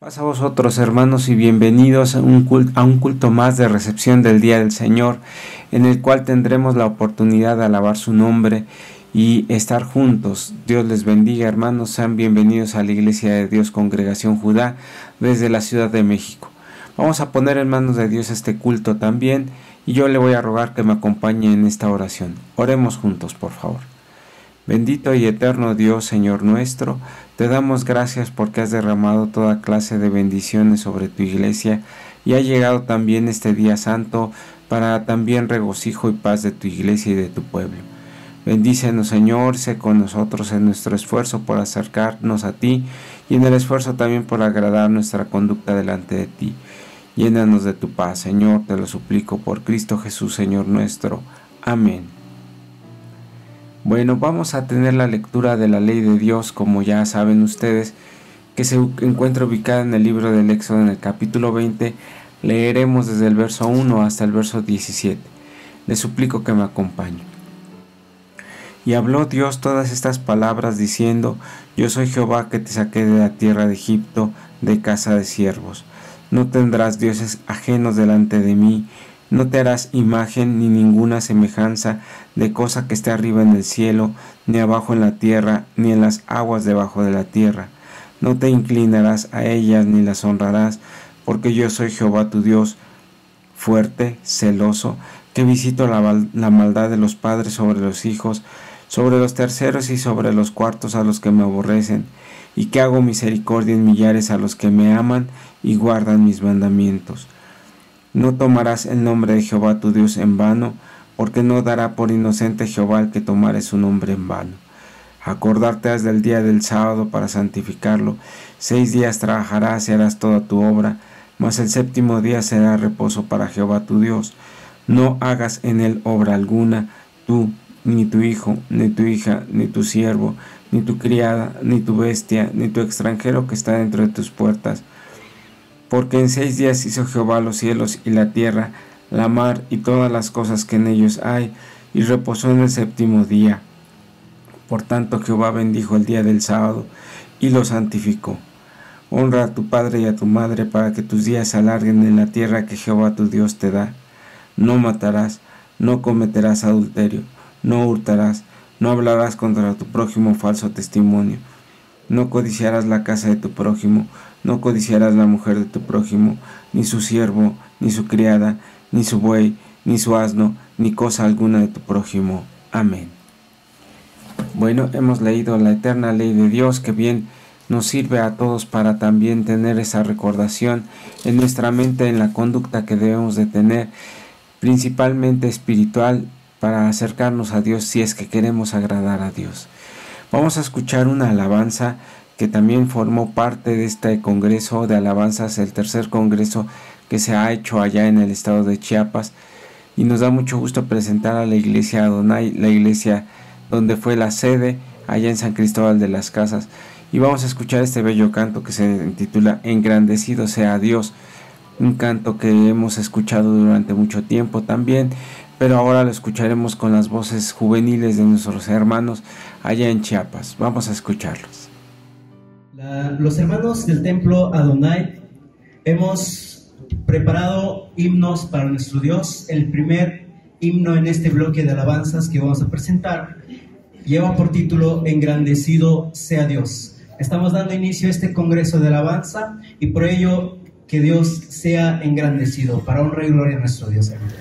Paz a vosotros, hermanos, y bienvenidos a un culto más de recepción del Día del Señor, en el cual tendremos la oportunidad de alabar su nombre y estar juntos. Dios les bendiga, hermanos, sean bienvenidos a la Iglesia de Dios Congregación Judá desde la Ciudad de México. Vamos a poner en manos de Dios este culto también, y yo le voy a rogar que me acompañe en esta oración. Oremos juntos, por favor. Bendito y eterno Dios, Señor nuestro, te damos gracias porque has derramado toda clase de bendiciones sobre tu iglesia y ha llegado también este día santo para también regocijo y paz de tu iglesia y de tu pueblo. Bendícenos, Señor, sé con nosotros en nuestro esfuerzo por acercarnos a ti y en el esfuerzo también por agradar nuestra conducta delante de ti. Llénanos de tu paz, Señor, te lo suplico por Cristo Jesús, Señor nuestro. Amén. Bueno, vamos a tener la lectura de la ley de Dios, como ya saben ustedes, que se encuentra ubicada en el libro del Éxodo en el capítulo 20. Leeremos desde el verso 1 hasta el verso 17. Les suplico que me acompañen. Y habló Dios todas estas palabras diciendo: Yo soy Jehová que te saqué de la tierra de Egipto, de casa de siervos. No tendrás dioses ajenos delante de mí. No te harás imagen ni ninguna semejanza de cosa que esté arriba en el cielo, ni abajo en la tierra, ni en las aguas debajo de la tierra. No te inclinarás a ellas ni las honrarás, porque yo soy Jehová tu Dios, fuerte, celoso, que visito la maldad de los padres sobre los hijos, sobre los terceros y sobre los cuartos a los que me aborrecen, y que hago misericordia en millares a los que me aman y guardan mis mandamientos. No tomarás el nombre de Jehová tu Dios en vano, porque no dará por inocente Jehová el que tomare su nombre en vano. Acordarte has del día del sábado para santificarlo. 6 días trabajarás y harás toda tu obra, mas el séptimo día será reposo para Jehová tu Dios. No hagas en él obra alguna, tú, ni tu hijo, ni tu hija, ni tu siervo, ni tu criada, ni tu bestia, ni tu extranjero que está dentro de tus puertas. Porque en 6 días hizo Jehová los cielos y la tierra, la mar y todas las cosas que en ellos hay, y reposó en el séptimo día. Por tanto Jehová bendijo el día del sábado y lo santificó. Honra a tu padre y a tu madre para que tus días se alarguen en la tierra que Jehová tu Dios te da. No matarás, no cometerás adulterio, no hurtarás, no hablarás contra tu prójimo falso testimonio. No codiciarás la casa de tu prójimo, no codiciarás la mujer de tu prójimo, ni su siervo, ni su criada, ni su buey, ni su asno, ni cosa alguna de tu prójimo. Amén. Bueno, hemos leído la eterna ley de Dios, que bien nos sirve a todos para también tener esa recordación en nuestra mente, en la conducta que debemos de tener, principalmente espiritual, para acercarnos a Dios si es que queremos agradar a Dios. Vamos a escuchar una alabanza que también formó parte de este congreso de alabanzas, el tercer congreso que se ha hecho allá en el estado de Chiapas, y nos da mucho gusto presentar a la iglesia Adonai, la iglesia donde fue la sede allá en San Cristóbal de las Casas, y vamos a escuchar este bello canto que se titula Engrandecido sea Dios, un canto que hemos escuchado durante mucho tiempo también, pero ahora lo escucharemos con las voces juveniles de nuestros hermanos allá en Chiapas. Vamos a escucharlos. Los hermanos del templo Adonai hemos preparado himnos para nuestro Dios. El primer himno en este bloque de alabanzas que vamos a presentar lleva por título Engrandecido sea Dios. Estamos dando inicio a este congreso de alabanza y por ello que Dios sea engrandecido, para honra y gloria a nuestro Dios, hermanos.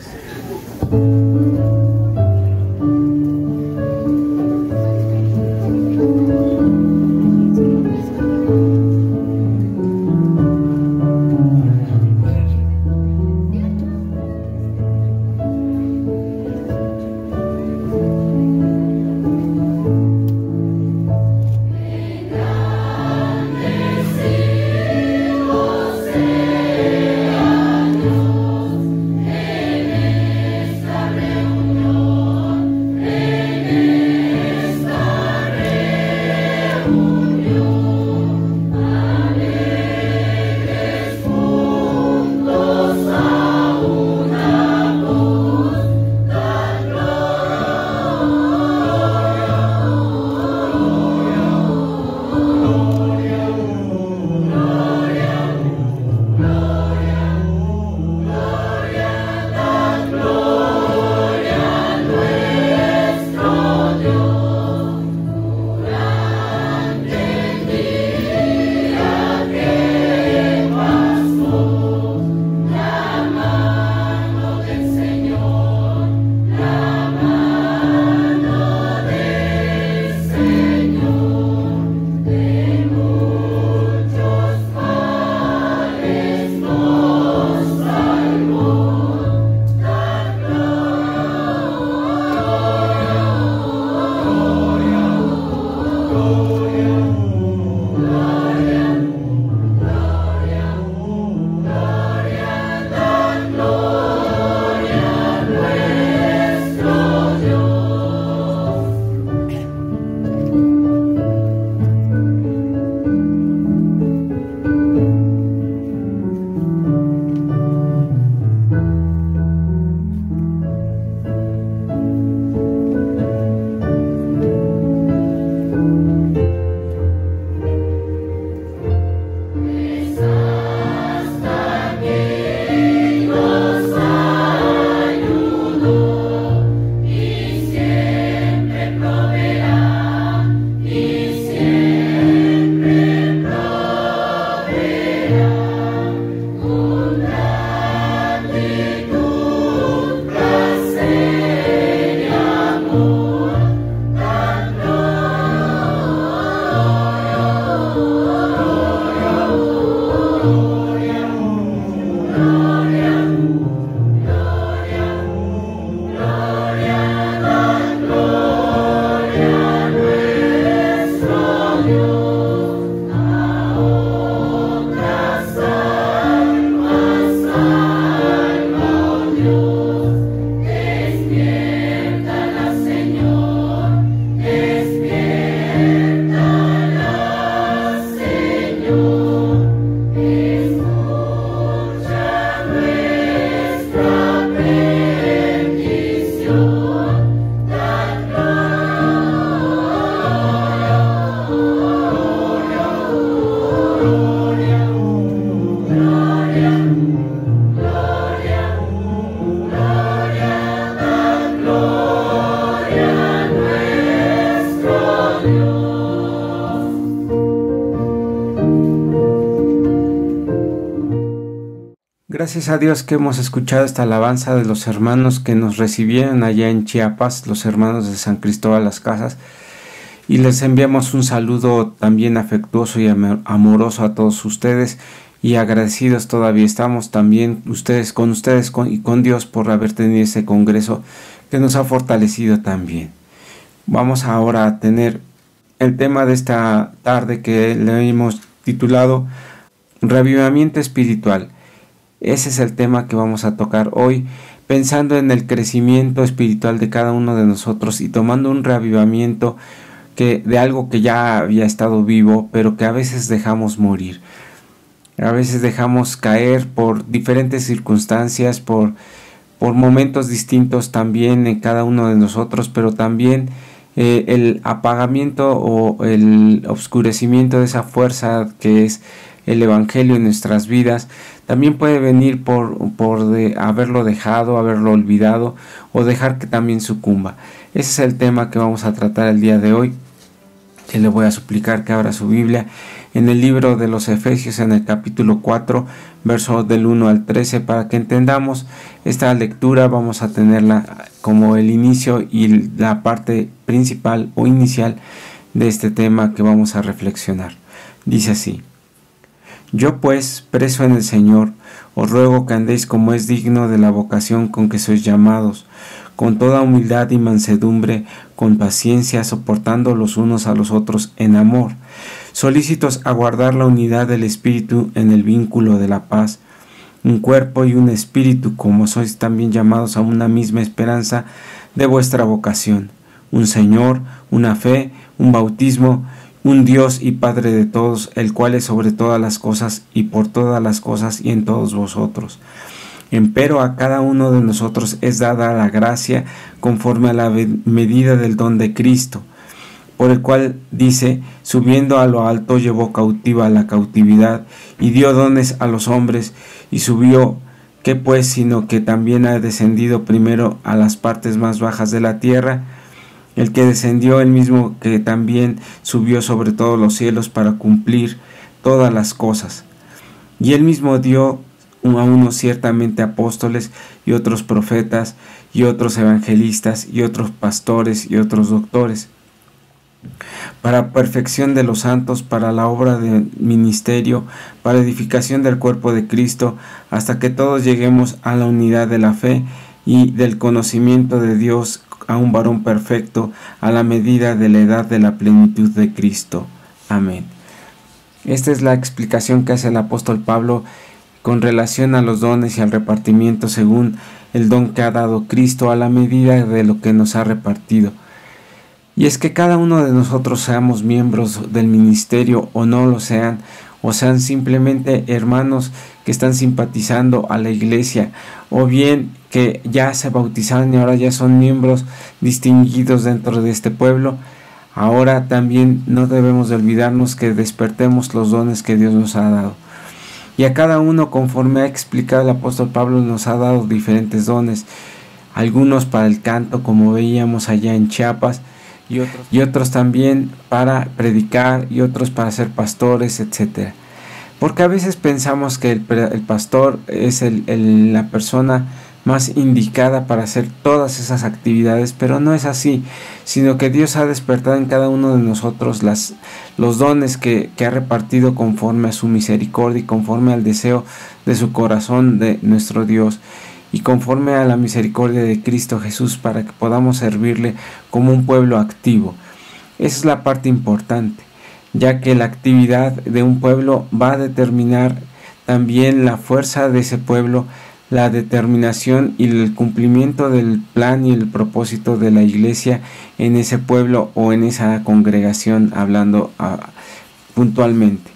Dios en esta reunión. gracias a Dios que hemos escuchado esta alabanza de los hermanos que nos recibieron allá en Chiapas, los hermanos de San Cristóbal Las Casas, y les enviamos un saludo también afectuoso y amoroso a todos ustedes, y agradecidos todavía estamos también y con Dios por haber tenido ese congreso que nos ha fortalecido también. Vamos ahora a tener el tema de esta tarde que le hemos titulado Reavivamiento Espiritual. Ese es el tema que vamos a tocar hoy, pensando en el crecimiento espiritual de cada uno de nosotros y tomando un reavivamiento de algo que ya había estado vivo, pero que a veces dejamos morir. A veces dejamos caer por diferentes circunstancias, por momentos distintos también en cada uno de nosotros, pero también el apagamiento o el oscurecimiento de esa fuerza que es el Evangelio en nuestras vidas, también puede venir por haberlo dejado, haberlo olvidado o dejar que también sucumba. Ese es el tema que vamos a tratar el día de hoy. Que le voy a suplicar que abra su Biblia en el libro de los Efesios, en el capítulo 4, versos del 1 al 13, para que entendamos esta lectura. Vamos a tenerla como el inicio y la parte principal o inicial de este tema que vamos a reflexionar. Dice así: Yo pues, preso en el Señor, os ruego que andéis como es digno de la vocación con que sois llamados, con toda humildad y mansedumbre, con paciencia, soportando los unos a los otros en amor, solícitos a guardar la unidad del Espíritu en el vínculo de la paz, un cuerpo y un espíritu, como sois también llamados a una misma esperanza de vuestra vocación, un Señor, una fe, un bautismo, un Dios y Padre de todos, el cual es sobre todas las cosas y por todas las cosas y en todos vosotros. Empero a cada uno de nosotros es dada la gracia conforme a la medida del don de Cristo, por el cual dice: subiendo a lo alto llevó cautiva la cautividad y dio dones a los hombres, y subió, ¿qué pues? Sino que también ha descendido primero a las partes más bajas de la tierra. El que descendió, el mismo que también subió sobre todos los cielos para cumplir todas las cosas. Y él mismo dio a unos ciertamente apóstoles, y otros profetas, y otros evangelistas, y otros pastores, y otros doctores, para perfección de los santos, para la obra del ministerio, para edificación del cuerpo de Cristo, hasta que todos lleguemos a la unidad de la fe y del conocimiento de Dios, a un varón perfecto, a la medida de la edad de la plenitud de Cristo. Amén. Esta es la explicación que hace el apóstol Pablo con relación a los dones y al repartimiento según el don que ha dado Cristo, a la medida de lo que nos ha repartido. Y es que cada uno de nosotros, seamos miembros del ministerio o no lo sean, o sean simplemente hermanos que están simpatizando a la iglesia, o bien que ya se bautizaron y ahora ya son miembros distinguidos dentro de este pueblo, ahora también no debemos de olvidarnos que despertemos los dones que Dios nos ha dado. Y a cada uno, conforme ha explicado el apóstol Pablo, nos ha dado diferentes dones. Algunos para el canto, como veíamos allá en Chiapas, y otros también para predicar, y otros para ser pastores, etc. Porque a veces pensamos que el pastor es la persona más indicada para hacer todas esas actividades, pero no es así, sino que Dios ha despertado en cada uno de nosotros los dones que ha repartido conforme a su misericordia y conforme al deseo de su corazón de nuestro Dios, y conforme a la misericordia de Cristo Jesús, para que podamos servirle como un pueblo activo. Esa es la parte importante, ya que la actividad de un pueblo va a determinar también la fuerza de ese pueblo, la determinación y el cumplimiento del plan y el propósito de la iglesia en ese pueblo o en esa congregación, hablando puntualmente.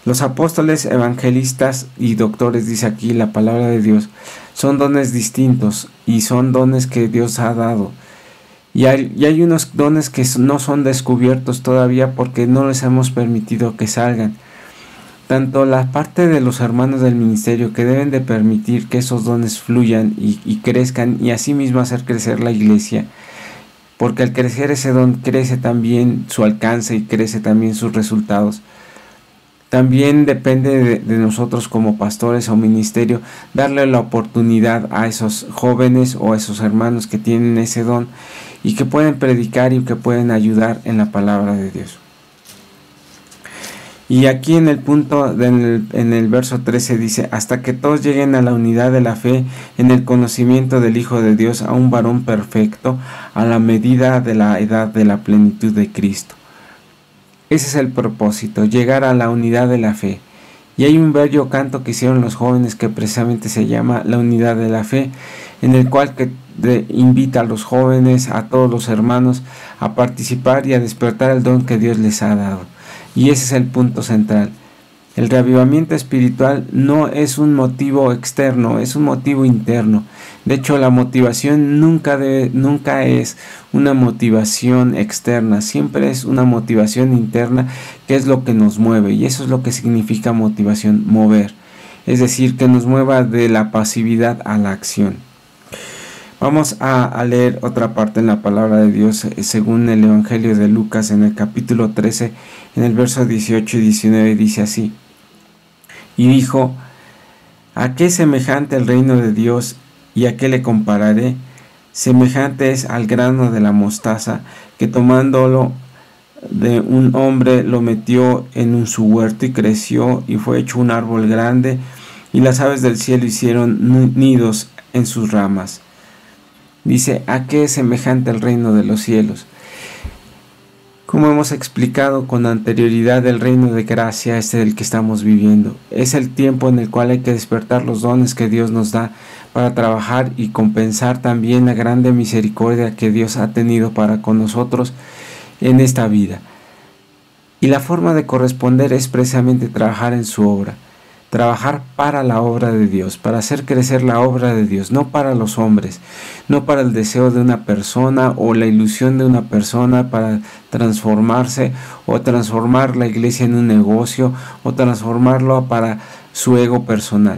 Los apóstoles, evangelistas y doctores, dice aquí la palabra de Dios, son dones distintos y son dones que Dios ha dado. Y hay unos dones que no son descubiertos todavía porque no les hemos permitido que salgan. Tanto la parte de los hermanos del ministerio, que deben de permitir que esos dones fluyan y crezcan, y así mismo hacer crecer la iglesia, porque al crecer ese don crece también su alcance y crece también sus resultados. También depende de nosotros como pastores o ministerio darle la oportunidad a esos jóvenes o a esos hermanos que tienen ese don y que pueden predicar y que pueden ayudar en la palabra de Dios. Y aquí en el punto, en el verso 13 dice, hasta que todos lleguen a la unidad de la fe, en el conocimiento del Hijo de Dios, a un varón perfecto, a la medida de la edad de la plenitud de Cristo. Ese es el propósito, llegar a la unidad de la fe. Y hay un bello canto que hicieron los jóvenes que precisamente se llama La unidad de la fe, en el cual invita a los jóvenes, a todos los hermanos, a participar y a despertar el don que Dios les ha dado. Y ese es el punto central. El reavivamiento espiritual no es un motivo externo, es un motivo interno. De hecho, la motivación nunca es una motivación externa, siempre es una motivación interna, que es lo que nos mueve. Y eso es lo que significa motivación, mover. Es decir, que nos mueva de la pasividad a la acción. Vamos a leer otra parte en la palabra de Dios según el Evangelio de Lucas en el capítulo 13, en el verso 18 y 19 dice así. Y dijo, ¿a qué es semejante el reino de Dios y a qué le compararé? Semejante es al grano de la mostaza, que tomándolo de un hombre lo metió en su huerto y creció y fue hecho un árbol grande, y las aves del cielo hicieron nidos en sus ramas. Dice, ¿a qué es semejante el reino de los cielos? Como hemos explicado con anterioridad, el reino de gracia es el que estamos viviendo. Es el tiempo en el cual hay que despertar los dones que Dios nos da para trabajar y compensar también la grande misericordia que Dios ha tenido para con nosotros en esta vida. Y la forma de corresponder es precisamente trabajar en su obra. Trabajar para la obra de Dios, para hacer crecer la obra de Dios, no para los hombres, no para el deseo de una persona o la ilusión de una persona para transformarse o transformar la iglesia en un negocio o transformarlo para su ego personal.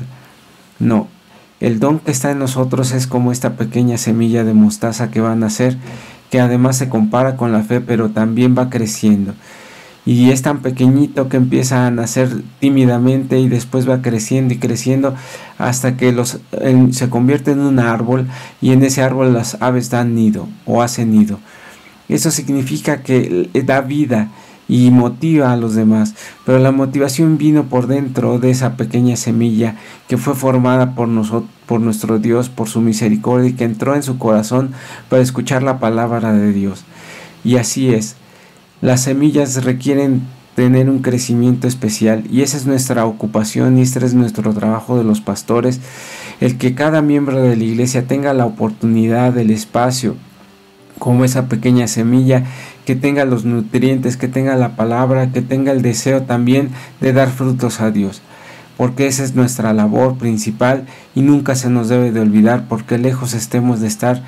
No, el don que está en nosotros es como esta pequeña semilla de mostaza que va a nacer, que además se compara con la fe, pero también va creciendo. Y es tan pequeñito que empieza a nacer tímidamente y después va creciendo y creciendo hasta que se convierte en un árbol, y en ese árbol las aves dan nido o hacen nido. Eso significa que da vida y motiva a los demás, pero la motivación vino por dentro de esa pequeña semilla que fue formada por nuestro Dios, por su misericordia, y que entró en su corazón para escuchar la palabra de Dios. Y así es. Las semillas requieren tener un crecimiento especial, y esa es nuestra ocupación y este es nuestro trabajo de los pastores, el que cada miembro de la iglesia tenga la oportunidad, el espacio, como esa pequeña semilla, que tenga los nutrientes, que tenga la palabra, que tenga el deseo también de dar frutos a Dios, porque esa es nuestra labor principal y nunca se nos debe de olvidar, porque lejos estemos de estar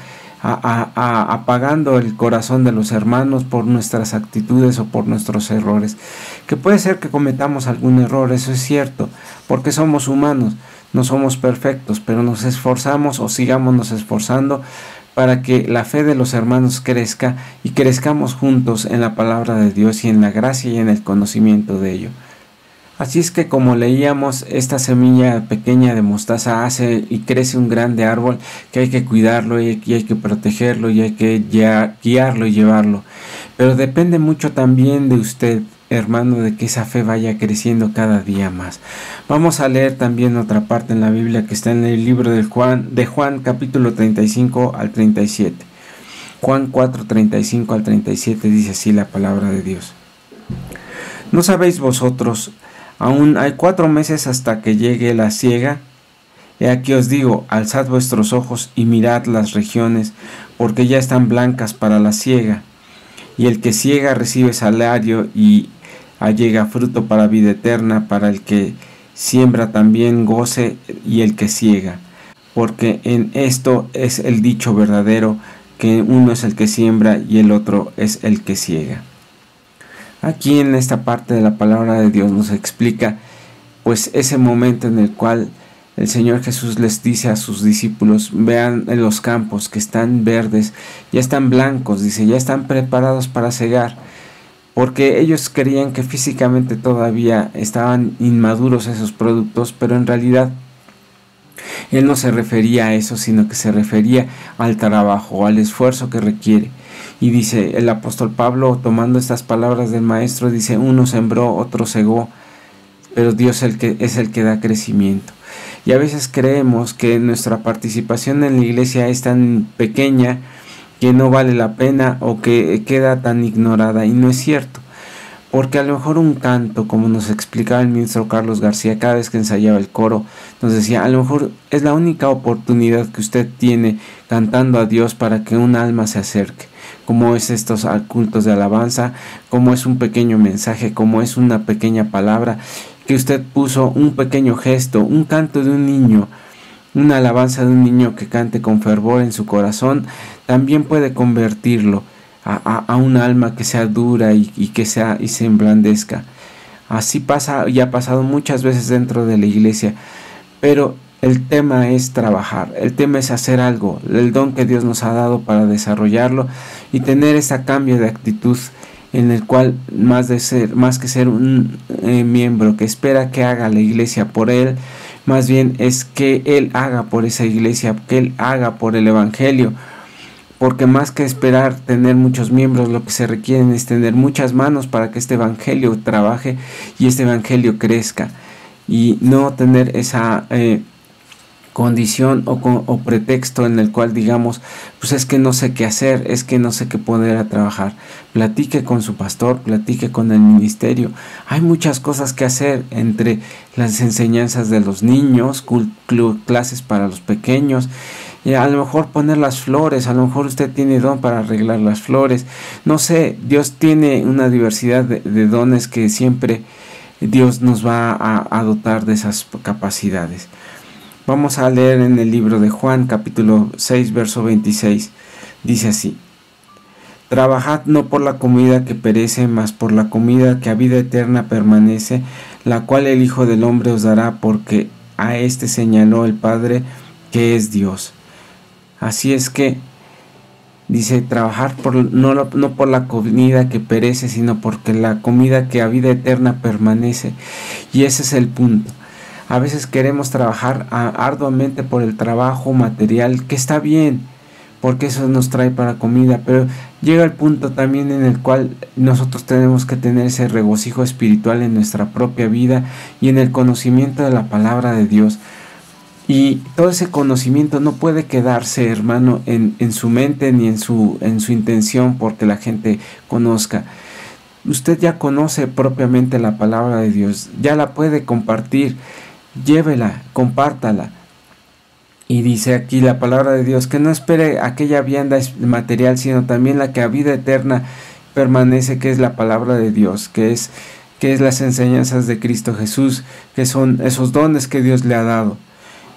apagando el corazón de los hermanos por nuestras actitudes o por nuestros errores, que puede ser que cometamos algún error, eso es cierto, porque somos humanos, no somos perfectos, pero nos esforzamos o sigámonos esforzando para que la fe de los hermanos crezca y crezcamos juntos en la palabra de Dios y en la gracia y en el conocimiento de ello. Así es que, como leíamos, esta semilla pequeña de mostaza hace y crece un grande árbol que hay que cuidarlo y hay que protegerlo y hay que guiarlo y llevarlo. Pero depende mucho también de usted, hermano, de que esa fe vaya creciendo cada día más. Vamos a leer también otra parte en la Biblia que está en el libro de Juan capítulo 35 al 37. Juan 4, 35 al 37 dice así la palabra de Dios. ¿No sabéis vosotros? Aún hay 4 meses hasta que llegue la siega. He aquí os digo, alzad vuestros ojos y mirad las regiones, porque ya están blancas para la siega. Y el que siega recibe salario y allega fruto para vida eterna, para el que siembra también goce y el que siega. Porque en esto es el dicho verdadero, que uno es el que siembra y el otro es el que siega. Aquí en esta parte de la palabra de Dios nos explica pues ese momento en el cual el Señor Jesús les dice a sus discípulos: vean en los campos que están verdes, ya están blancos, dice, ya están preparados para cegar. porque ellos creían que físicamente todavía estaban inmaduros esos productos, pero en realidad él no se refería a eso, sino que se refería al trabajo, al esfuerzo que requiere. Y dice el apóstol Pablo, tomando estas palabras del maestro, dice: uno sembró, otro segó, pero Dios es el que da crecimiento. Y a veces creemos que nuestra participación en la iglesia es tan pequeña que no vale la pena o que queda tan ignorada, y no es cierto. Porque a lo mejor un canto, como nos explicaba el ministro Carlos García cada vez que ensayaba el coro, nos decía, a lo mejor es la única oportunidad que usted tiene cantando a Dios para que un alma se acerque, como es estos cultos de alabanza, como es un pequeño mensaje, como es una pequeña palabra, que usted puso un pequeño gesto, un canto de un niño, una alabanza de un niño que cante con fervor en su corazón, también puede convertirlo a un alma que sea dura y que se emblandezca. Así pasa y ha pasado muchas veces dentro de la iglesia, pero el tema es trabajar, el tema es hacer algo, el don que Dios nos ha dado para desarrollarlo y tener ese cambio de actitud en el cual más que ser un miembro que espera que haga la iglesia por él, más bien es que él haga por esa iglesia, que él haga por el evangelio. Porque más que esperar tener muchos miembros, lo que se requieren es tener muchas manos para que este evangelio trabaje y este evangelio crezca, y no tener esa condición o pretexto en el cual digamos, pues es que no sé qué hacer, es que no sé qué poner a trabajar. Platique con su pastor, platique con el ministerio. Hay muchas cosas que hacer, entre las enseñanzas de los niños, clases para los pequeños, y a lo mejor poner las flores, a lo mejor usted tiene don para arreglar las flores, no sé, Dios tiene una diversidad de dones que siempre Dios nos va a dotar de esas capacidades. Vamos a leer en el libro de Juan, capítulo 6, verso 26, dice así: trabajad no por la comida que perece, mas por la comida que a vida eterna permanece, la cual el Hijo del Hombre os dará, porque a éste señaló el Padre, que es Dios. Así es que dice trabajar no por la comida que perece, sino porque la comida que a vida eterna permanece. Y ese es el punto. A veces queremos trabajar arduamente por el trabajo material, que está bien, porque eso nos trae para comida, pero llega el punto también en el cual nosotros tenemos que tener ese regocijo espiritual en nuestra propia vida y en el conocimiento de la palabra de Dios. Y todo ese conocimiento no puede quedarse, hermano, en su mente ni en su intención porque la gente conozca. Usted ya conoce propiamente la palabra de Dios, ya la puede compartir, llévela, compártala. Y dice aquí la palabra de Dios que no espere aquella vianda material, sino también la que a vida eterna permanece, que es la palabra de Dios, que es las enseñanzas de Cristo Jesús, que son esos dones que Dios le ha dado.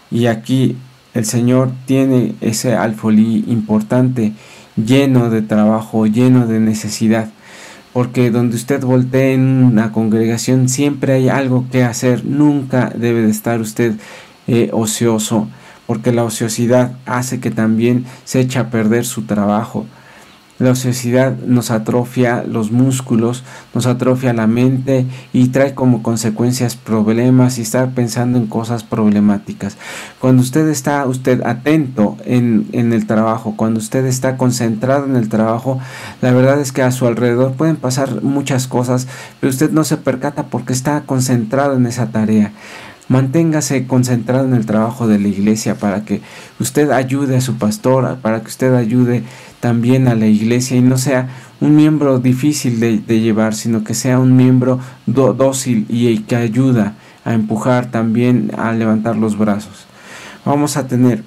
Y aquí el Señor tiene ese alfolí importante, lleno de trabajo, lleno de necesidad, porque donde usted voltee en una congregación siempre hay algo que hacer. Nunca debe de estar usted ocioso, porque la ociosidad hace que también se eche a perder su trabajo. La ociosidad nos atrofia los músculos, nos atrofia la mente y trae como consecuencias problemas y estar pensando en cosas problemáticas. Cuando usted está atento en el trabajo, cuando usted está concentrado en el trabajo, la verdad es que a su alrededor pueden pasar muchas cosas, pero usted no se percata porque está concentrado en esa tarea. Manténgase concentrado en el trabajo de la iglesia para que usted ayude a su pastor, para que usted ayude también a la iglesia y no sea un miembro difícil de llevar, sino que sea un miembro dócil y que ayuda a empujar también, a levantar los brazos. Vamos a tener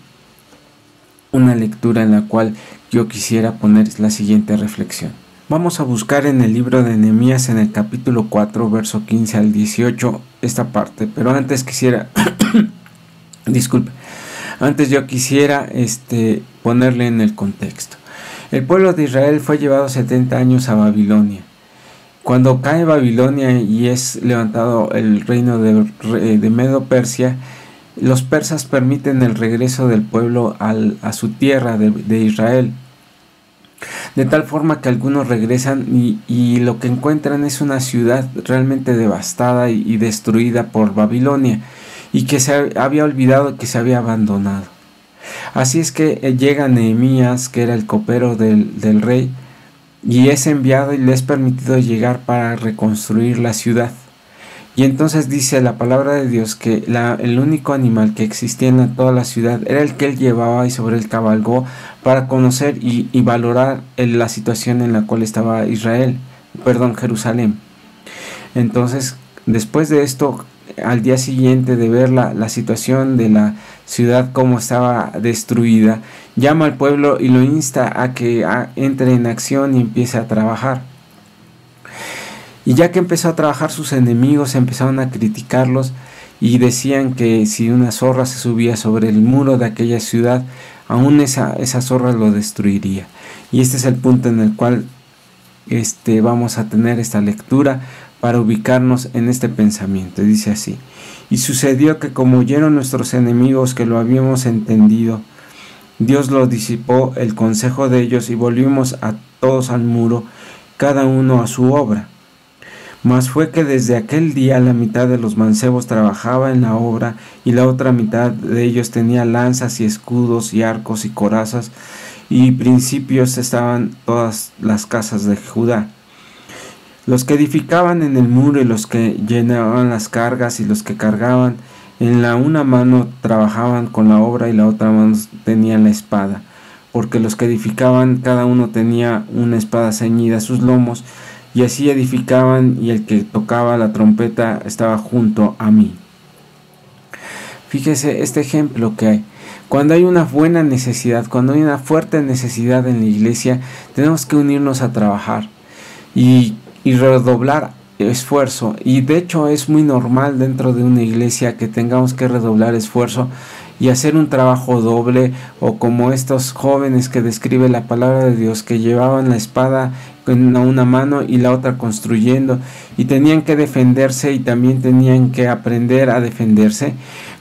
una lectura en la cual yo quisiera poner la siguiente reflexión. Vamos a buscar en el libro de Nehemías, en el capítulo 4, verso 15 al 18, esta parte. Pero antes quisiera, disculpe, antes yo quisiera ponerle en el contexto. El pueblo de Israel fue llevado 70 años a Babilonia. Cuando cae Babilonia y es levantado el reino de Medo-Persia, los persas permiten el regreso del pueblo a su tierra de Israel. de tal forma que algunos regresan y lo que encuentran es una ciudad realmente devastada y destruida por Babilonia, y que se había olvidado, que se había abandonado. Así es que llega Nehemías, que era el copero del rey, y es enviado y le es permitido llegar para reconstruir la ciudad. Y entonces dice la palabra de Dios que el único animal que existía en toda la ciudad era el que él llevaba y sobre él cabalgó para conocer y valorar la situación en la cual estaba Jerusalén. Entonces, después de esto, al día siguiente de ver la situación de la ciudad como estaba destruida, llama al pueblo y lo insta a que entre en acción y empiece a trabajar. Y ya que empezó a trabajar, sus enemigos empezaron a criticarlos y decían que si una zorra se subía sobre el muro de aquella ciudad, aún esa zorra lo destruiría. Y este es el punto en el cual vamos a tener esta lectura para ubicarnos en este pensamiento. Dice así: y sucedió que como oyeron nuestros enemigos que lo habíamos entendido, Dios lo disipó el consejo de ellos y volvimos a todos al muro, cada uno a su obra. Mas fue que desde aquel día la mitad de los mancebos trabajaba en la obra y la otra mitad de ellos tenía lanzas y escudos y arcos y corazas, y principios estaban todas las casas de Judá. Los que edificaban en el muro y los que llenaban las cargas y los que cargaban, en la una mano trabajaban con la obra y la otra mano tenían la espada, porque los que edificaban cada uno tenía una espada ceñida a sus lomos, y así edificaban, y el que tocaba la trompeta estaba junto a mí. Fíjese este ejemplo que hay. Cuando hay una buena necesidad, cuando hay una fuerte necesidad en la iglesia, tenemos que unirnos a trabajar y redoblar esfuerzo. Y de hecho es muy normal dentro de una iglesia que tengamos que redoblar esfuerzo y hacer un trabajo doble, o como estos jóvenes que describe la palabra de Dios, que llevaban la espada en una mano y la otra construyendo, y tenían que defenderse y también tenían que aprender a defenderse,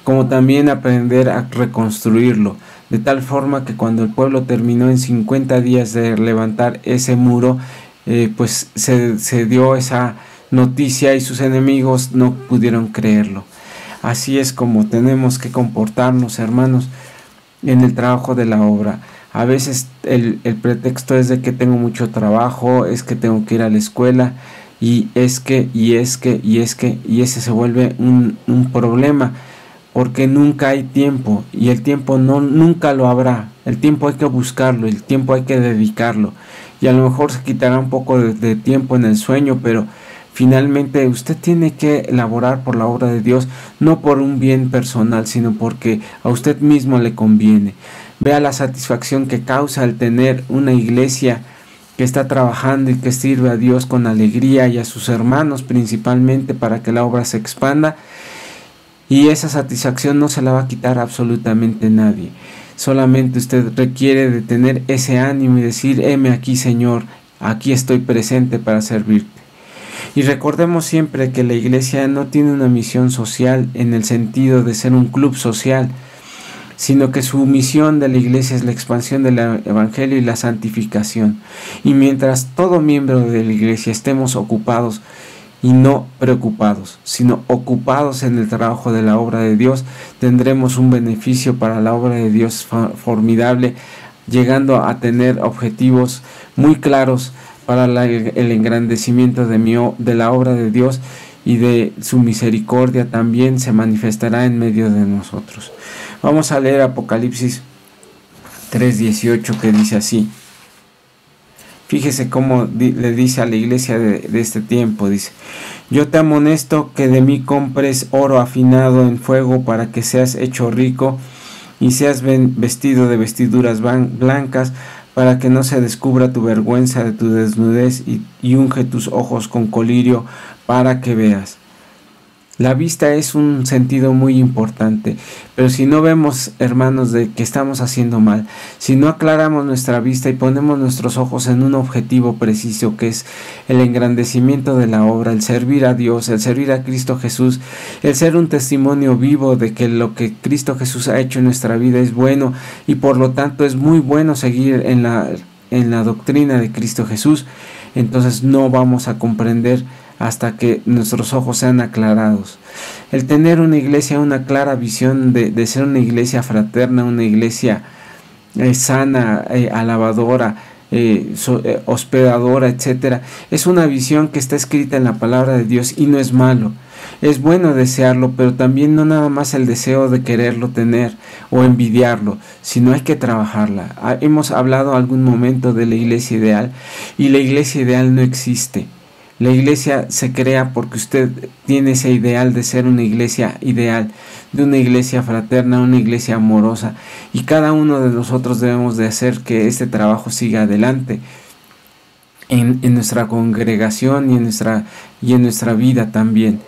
como también aprender a reconstruirlo, de tal forma que cuando el pueblo terminó en 50 días de levantar ese muro, pues se dio esa noticia y sus enemigos no pudieron creerlo. Así es como tenemos que comportarnos, hermanos, en el trabajo de la obra. A veces el pretexto es de que tengo mucho trabajo, es que tengo que ir a la escuela, y ese se vuelve un problema, porque nunca hay tiempo, y el tiempo nunca lo habrá. El tiempo hay que buscarlo, el tiempo hay que dedicarlo, y a lo mejor se quitará un poco de tiempo en el sueño, pero finalmente usted tiene que elaborar por la obra de Dios, no por un bien personal, sino porque a usted mismo le conviene. Vea la satisfacción que causa el tener una iglesia que está trabajando y que sirve a Dios con alegría y a sus hermanos principalmente para que la obra se expanda. Y esa satisfacción no se la va a quitar absolutamente nadie. Solamente usted requiere de tener ese ánimo y decir: heme aquí, Señor, aquí estoy presente para servirte. Y recordemos siempre que la iglesia no tiene una misión social en el sentido de ser un club social, sino que su misión de la iglesia es la expansión del evangelio y la santificación. Y mientras todo miembro de la iglesia estemos ocupados, y no preocupados, sino ocupados en el trabajo de la obra de Dios, tendremos un beneficio para la obra de Dios formidable, llegando a tener objetivos muy claros para el engrandecimiento de la obra de Dios, y de su misericordia también se manifestará en medio de nosotros. Vamos a leer Apocalipsis 3:18, que dice así. Fíjese cómo le dice a la iglesia de este tiempo, dice: yo te amonesto que de mí compres oro afinado en fuego para que seas hecho rico y seas vestido de vestiduras blancas, para que no se descubra tu vergüenza de tu desnudez, y unge tus ojos con colirio para que veas. La vista es un sentido muy importante, pero si no vemos, hermanos, de que estamos haciendo mal, si no aclaramos nuestra vista y ponemos nuestros ojos en un objetivo preciso, que es el engrandecimiento de la obra, el servir a Dios, el servir a Cristo Jesús, el ser un testimonio vivo de que lo que Cristo Jesús ha hecho en nuestra vida es bueno, y por lo tanto es muy bueno seguir en en la doctrina de Cristo Jesús, entonces no vamos a comprender hasta que nuestros ojos sean aclarados. El tener una iglesia, una clara visión de ser una iglesia fraterna, una iglesia sana, alabadora, hospedadora, etcétera, es una visión que está escrita en la palabra de Dios y no es malo. Es bueno desearlo, pero también no nada más el deseo de quererlo tener o envidiarlo, sino hay que trabajarla. Hemos hablado algún momento de la iglesia ideal, y la iglesia ideal no existe. La iglesia se crea porque usted tiene ese ideal de ser una iglesia ideal, de una iglesia fraterna, una iglesia amorosa, y cada uno de nosotros debemos de hacer que este trabajo siga adelante en nuestra congregación y en nuestra vida también,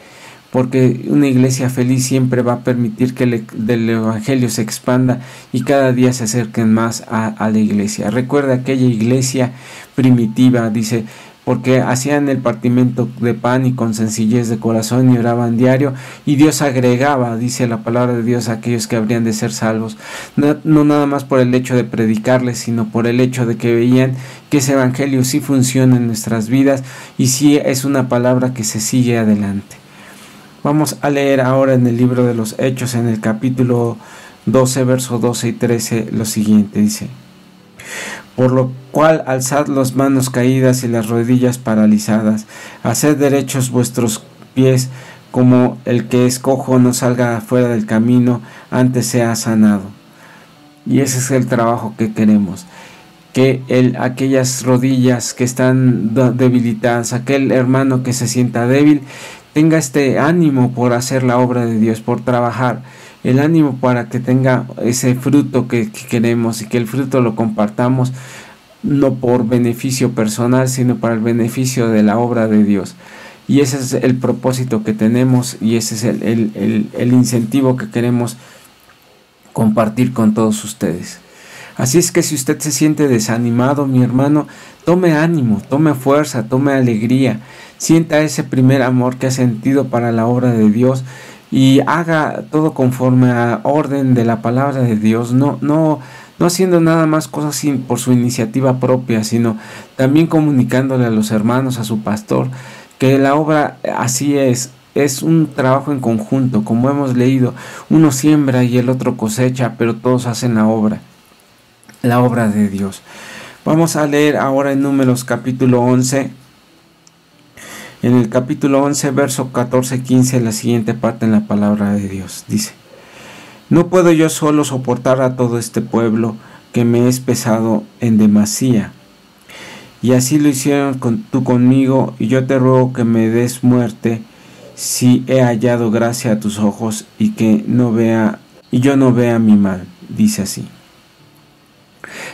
porque una iglesia feliz siempre va a permitir que el evangelio se expanda y cada día se acerquen más a la iglesia. Recuerda aquella iglesia primitiva, dice, porque hacían el partimiento de pan y con sencillez de corazón y oraban diario, y Dios agregaba, dice la palabra de Dios, a aquellos que habrían de ser salvos, no nada más por el hecho de predicarles, sino por el hecho de que veían que ese evangelio sí funciona en nuestras vidas y sí es una palabra que se sigue adelante. Vamos a leer ahora en el libro de los Hechos, en el capítulo 12, versos 12 y 13, lo siguiente, dice: por lo cual alzad las manos caídas y las rodillas paralizadas, haced derechos vuestros pies, como el que es cojo no salga fuera del camino, antes sea sanado. Y ese es el trabajo que queremos, que aquellas rodillas que están debilitadas, aquel hermano que se sienta débil, tenga este ánimo por hacer la obra de Dios, por trabajar, el ánimo para que tenga ese fruto que queremos, y que el fruto lo compartamos no por beneficio personal, sino para el beneficio de la obra de Dios. Y ese es el propósito que tenemos, y ese es el incentivo que queremos compartir con todos ustedes. Así es que si usted se siente desanimado, mi hermano, tome ánimo, tome fuerza, tome alegría, sienta ese primer amor que ha sentido para la obra de Dios y haga todo conforme a orden de la palabra de Dios, no haciendo nada más cosas por su iniciativa propia, sino también comunicándole a los hermanos, a su pastor, que la obra así es un trabajo en conjunto, como hemos leído, uno siembra y el otro cosecha, pero todos hacen la obra de Dios. Vamos a leer ahora en Números capítulo 11, en el capítulo 11, verso 14-15, la siguiente parte en la palabra de Dios. Dice: no puedo yo solo soportar a todo este pueblo, que me es pesado en demasía. Y así lo hicieron tú conmigo, y yo te ruego que me des muerte, si he hallado gracia a tus ojos, y yo no vea mi mal. Dice así.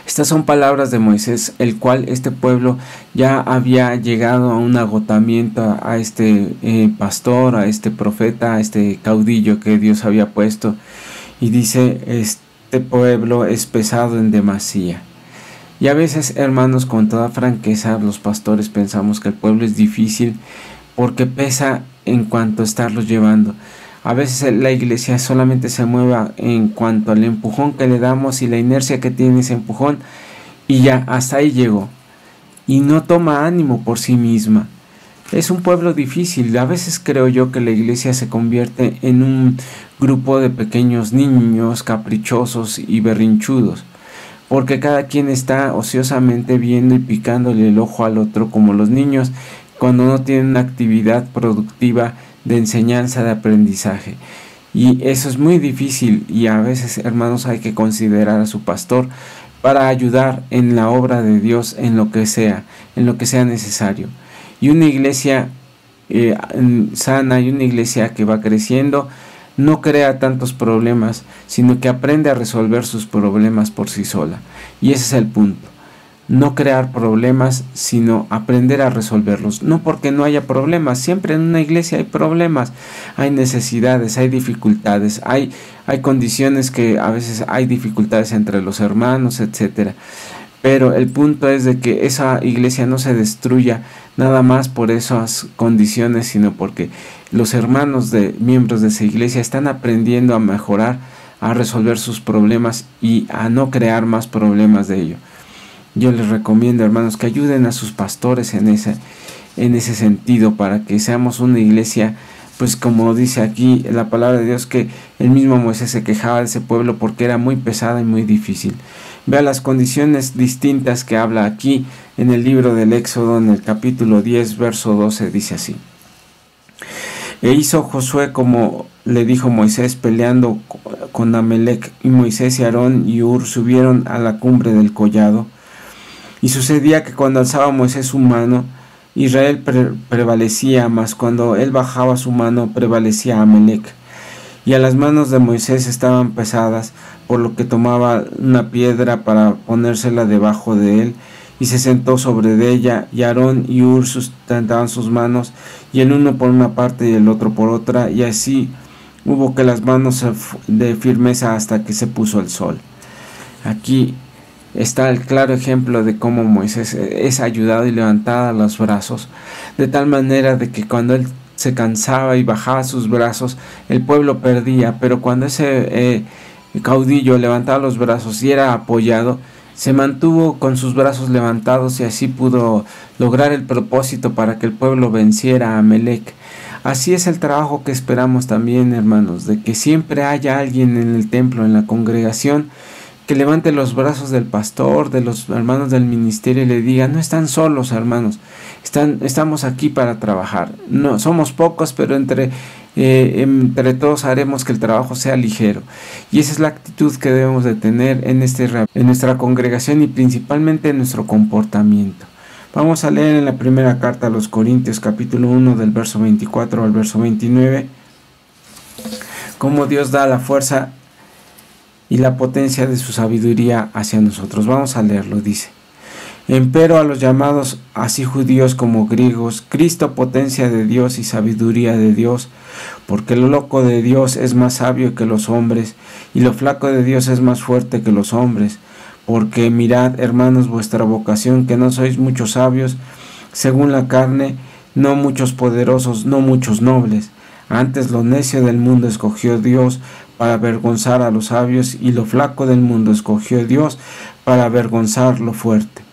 Estas son palabras de Moisés, el cual este pueblo ya había llegado a un agotamiento a este pastor, a este profeta, a este caudillo que Dios había puesto. Y dice, este pueblo es pesado en demasía. Y a veces, hermanos, con toda franqueza, los pastores pensamos que el pueblo es difícil porque pesa en cuanto a estarlos llevando. A veces la iglesia solamente se mueve en cuanto al empujón que le damos y la inercia que tiene ese empujón, y ya, hasta ahí llegó. Y no toma ánimo por sí misma. Es un pueblo difícil. A veces creo yo que la iglesia se convierte en un grupo de pequeños niños caprichosos y berrinchudos, porque cada quien está ociosamente viendo y picándole el ojo al otro, como los niños cuando no tienen una actividad productiva de enseñanza, de aprendizaje. Y eso es muy difícil, y a veces, hermanos, hay que considerar a su pastor para ayudar en la obra de Dios, en lo que sea necesario. Y una iglesia sana, y una iglesia que va creciendo, no crea tantos problemas, sino que aprende a resolver sus problemas por sí sola. Y ese es el punto. No crear problemas, sino aprender a resolverlos. No porque no haya problemas, siempre en una iglesia hay problemas, hay necesidades, hay dificultades, hay condiciones que a veces hay dificultades entre los hermanos, etcétera. Pero el punto es de que esa iglesia no se destruya nada más por esas condiciones, sino porque los hermanos miembros de esa iglesia están aprendiendo a mejorar, a resolver sus problemas y a no crear más problemas de ello. Yo les recomiendo, hermanos, que ayuden a sus pastores en ese sentido, para que seamos una iglesia, pues como dice aquí la palabra de Dios, que el mismo Moisés se quejaba de ese pueblo porque era muy pesada y muy difícil. Vea las condiciones distintas que habla aquí en el libro del Éxodo, en el capítulo 10, verso 12, dice así: E hizo Josué como le dijo Moisés, peleando con Amalec, y Moisés y Aarón y Hur subieron a la cumbre del collado. Y sucedía que cuando alzaba Moisés su mano, Israel prevalecía, mas cuando él bajaba su mano, prevalecía Amalec. Y a las manos de Moisés estaban pesadas, por lo que tomaba una piedra para ponérsela debajo de él, y se sentó sobre ella, y Aarón y Hur sustentaban sus manos, y el uno por una parte y el otro por otra, y así hubo que las manos de firmeza hasta que se puso el sol. Aquí está el claro ejemplo de cómo Moisés es ayudado y levantado a los brazos, de tal manera de que cuando él se cansaba y bajaba sus brazos, el pueblo perdía, pero cuando ese caudillo levantaba los brazos y era apoyado, se mantuvo con sus brazos levantados y así pudo lograr el propósito para que el pueblo venciera a Amalec. Así es el trabajo que esperamos también, hermanos, de que siempre haya alguien en el templo, en la congregación, que levante los brazos del pastor, de los hermanos del ministerio, y le diga: no están solos, hermanos, estamos aquí para trabajar. No somos pocos, pero entre todos haremos que el trabajo sea ligero. Y esa es la actitud que debemos de tener en nuestra congregación y principalmente en nuestro comportamiento. Vamos a leer en la primera carta a los Corintios, capítulo 1, del verso 24 al verso 29, cómo Dios da la fuerza y la potencia de su sabiduría hacia nosotros. Vamos a leerlo, dice: Empero a los llamados, así judíos como griegos, Cristo potencia de Dios y sabiduría de Dios, porque lo loco de Dios es más sabio que los hombres, y lo flaco de Dios es más fuerte que los hombres. Porque mirad, hermanos, vuestra vocación, que no sois muchos sabios según la carne, no muchos poderosos, no muchos nobles. Antes lo necio del mundo escogió Dios para avergonzar a los sabios, y lo flaco del mundo escogió Dios para avergonzar lo fuerte.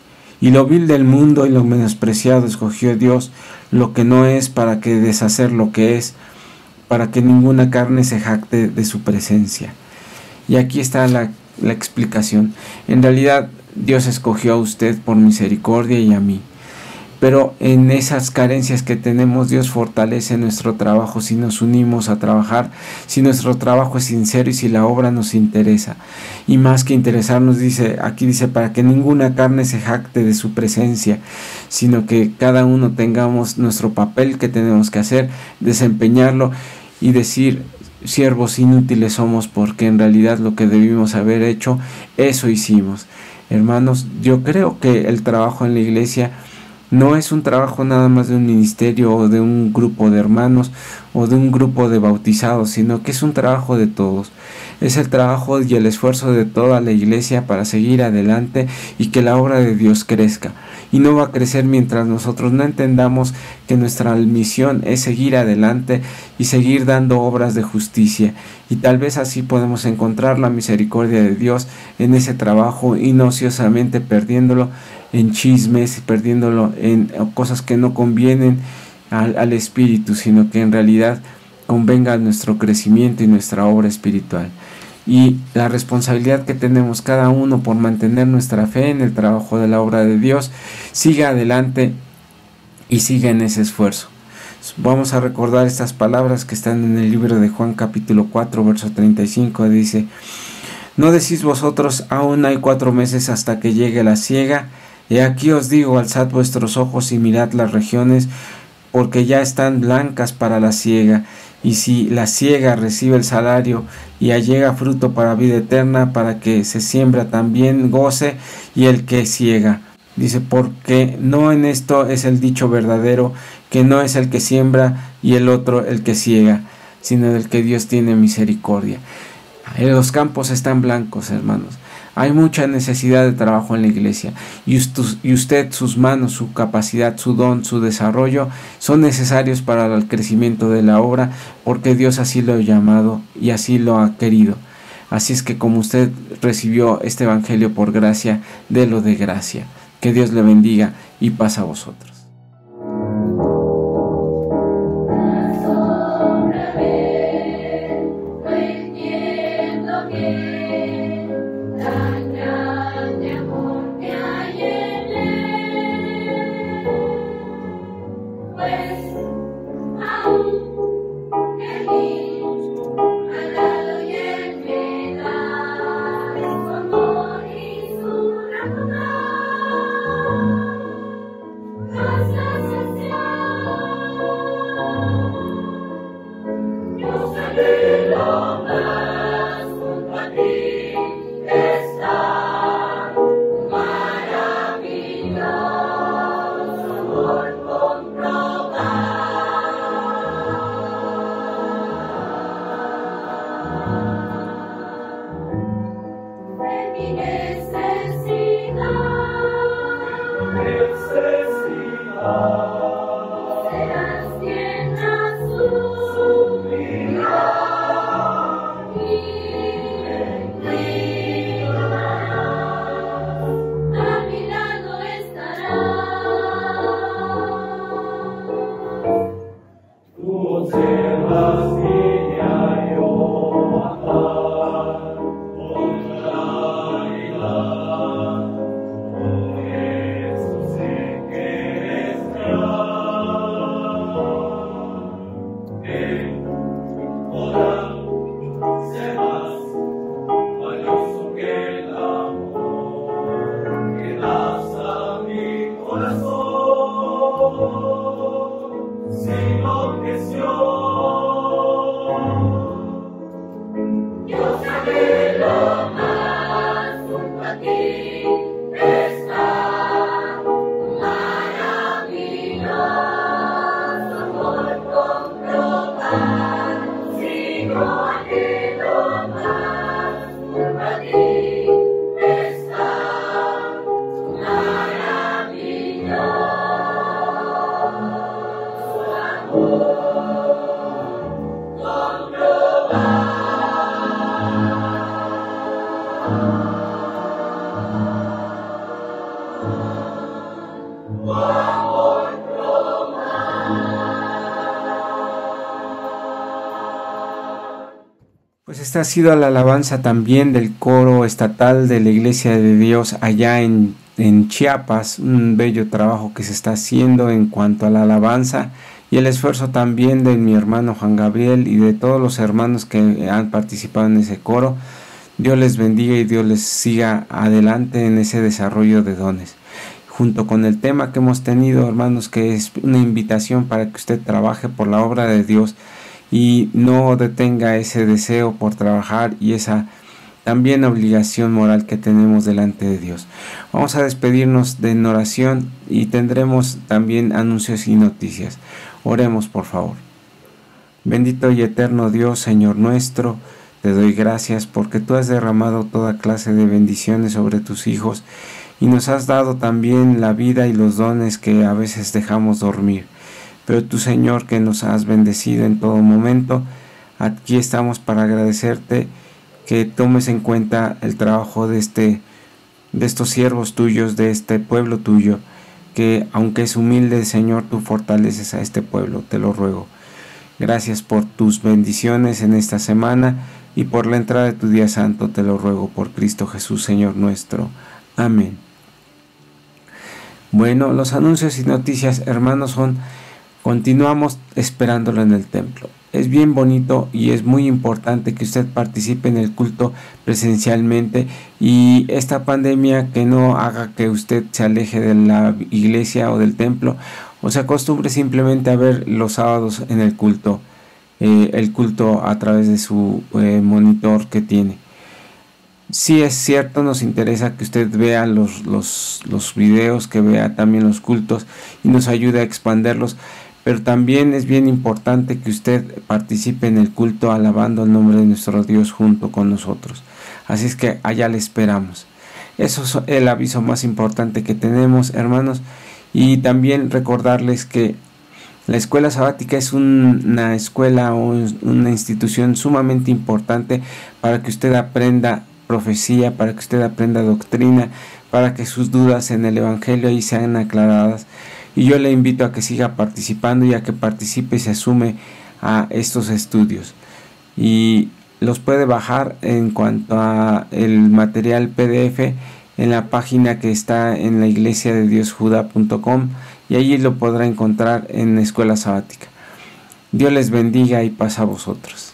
Y lo vil del mundo y lo menospreciado escogió Dios, lo que no es, para que deshacer lo que es, para que ninguna carne se jacte de su presencia. Y aquí está la explicación. En realidad Dios escogió a usted por misericordia y a mí. Pero en esas carencias que tenemos, Dios fortalece nuestro trabajo si nos unimos a trabajar, si nuestro trabajo es sincero y si la obra nos interesa. Y más que interesarnos, aquí dice, para que ninguna carne se jacte de su presencia, sino que cada uno tengamos nuestro papel que tenemos que hacer, desempeñarlo y decir: siervos inútiles somos, porque en realidad lo que debimos haber hecho, eso hicimos. Hermanos, yo creo que el trabajo en la iglesia no es un trabajo nada más de un ministerio o de un grupo de hermanos o de un grupo de bautizados, sino que es un trabajo de todos. Es el trabajo y el esfuerzo de toda la iglesia para seguir adelante y que la obra de Dios crezca. Y no va a crecer mientras nosotros no entendamos que nuestra misión es seguir adelante y seguir dando obras de justicia. Y tal vez así podemos encontrar la misericordia de Dios en ese trabajo y no ociosamente perdiéndolo en chismes, perdiéndolo en cosas que no convienen al espíritu, sino que en realidad convenga nuestro crecimiento y nuestra obra espiritual. Y la responsabilidad que tenemos cada uno por mantener nuestra fe en el trabajo de la obra de Dios, siga adelante y siga en ese esfuerzo. Vamos a recordar estas palabras que están en el libro de Juan capítulo 4 verso 35, dice: ¿No decís vosotros, aún hay 4 meses hasta que llegue la siega? Y aquí os digo, alzad vuestros ojos y mirad las regiones, porque ya están blancas para la siega. Y si la siega recibe el salario y allega fruto para vida eterna, para que se siembra también goce y el que siega. Dice: porque no en esto es el dicho verdadero, que no es el que siembra y el otro el que siega, sino el que Dios tiene misericordia. Los campos están blancos, hermanos. Hay mucha necesidad de trabajo en la iglesia y usted, sus manos, su capacidad, su don, su desarrollo son necesarios para el crecimiento de la obra, porque Dios así lo ha llamado y así lo ha querido. Así es que como usted recibió este evangelio por gracia, délo de gracia. Que Dios le bendiga y paz a vosotros. Pues esta ha sido la alabanza también del coro estatal de la Iglesia de Dios allá en Chiapas, un bello trabajo que se está haciendo en cuanto a la alabanza y el esfuerzo también de mi hermano Juan Gabriel y de todos los hermanos que han participado en ese coro. Dios les bendiga y Dios les siga adelante en ese desarrollo de dones. Junto con el tema que hemos tenido, hermanos, que es una invitación para que usted trabaje por la obra de Dios y no detenga ese deseo por trabajar y esa también obligación moral que tenemos delante de Dios. Vamos a despedirnos en oración y tendremos también anuncios y noticias. Oremos, por favor. Bendito y eterno Dios, Señor nuestro, te doy gracias porque tú has derramado toda clase de bendiciones sobre tus hijos y nos has dado también la vida y los dones que a veces dejamos dormir. Pero tú, Señor, que nos has bendecido en todo momento, aquí estamos para agradecerte que tomes en cuenta el trabajo de estos siervos tuyos, de este pueblo tuyo, que aunque es humilde, Señor, tú fortaleces a este pueblo, te lo ruego. Gracias por tus bendiciones en esta semana y por la entrada de tu día santo, te lo ruego por Cristo Jesús, Señor nuestro. Amén. Bueno, los anuncios y noticias, hermanos, continuamos esperándolo en el templo. Es bien bonito y es muy importante que usted participe en el culto presencialmente y esta pandemia que no haga que usted se aleje de la iglesia o del templo o se acostumbre simplemente a ver los sábados en el culto a través de su monitor que tiene. Sí, es cierto, nos interesa que usted vea los videos, que vea también los cultos y nos ayude a expanderlos. Pero también es bien importante que usted participe en el culto alabando el nombre de nuestro Dios junto con nosotros. Así es que allá le esperamos. Eso es el aviso más importante que tenemos, hermanos. Y también recordarles que La escuela sabática es una escuela o una institución sumamente importante para que usted aprenda profecía, para que usted aprenda doctrina, para que sus dudas en el Evangelio ahí sean aclaradas. Y yo le invito a que siga participando y a que participe y se asume a estos estudios. Y los puede bajar en cuanto a el material PDF en la página que está en la iglesiadediosjuda.com, y allí lo podrá encontrar en Escuela Sabática. Dios les bendiga y paz a vosotros.